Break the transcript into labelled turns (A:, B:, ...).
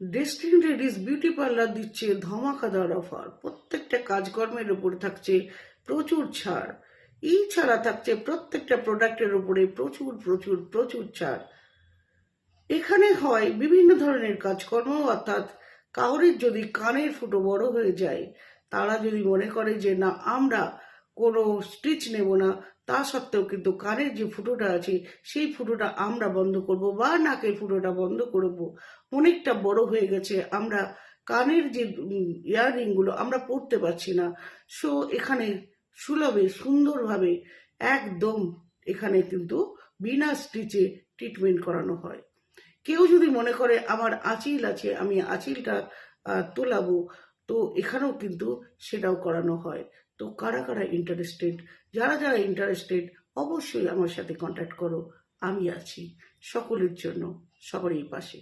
A: Destiny ladies beauty parlour দিচ্ছে ধামাকাদার offer. প্রত্যেকটা কাজকর্মের উপরে থাকছে প্রচুর ছাড়। এই ছাড়া থাকছে প্রত্যেকটা প্রোডাক্টের উপরে প্রচুর প্রচুর প্রচুর ছাড়। এখানে হয় বিভিন্ন ধরনের কাজকর্ম, অর্থাৎ কাউরির যদি কানের ফুটো বড় হয়ে যায়, তারা যদি মনে করে যে না আমরা কোনো স্টিচ নেব না, তা সত্ত্বেও কিন্তু কানের যে ফুটোটা আছে সেই ফুটোটা আমরা বন্ধ করব, বা নাকের ফুটোটা বন্ধ করব, অনেকটা বড় হয়ে গেছে, আমরা কানের যে ইয়াররিংগুলো আমরা পরতে পারছি না। সো এখানে সুলভে সুন্দরভাবে একদম এখানে কিন্তু বিনা স্টিচে ট্রিটমেন্ট করানো হয়। কেউ যদি মনে করে আমার আঁচিল আছে, আমি আঁচিলটা তোলাবো, তো এখানেও কিন্তু সেটাও করানো হয়। তো কারা কারা ইন্টারেস্টেড, যারা যারা ইন্টারেস্টেড অবশ্যই আমার সাথে কন্ট্যাক্ট করো। আমি আছি সকলের জন্য, সবারই পাশে।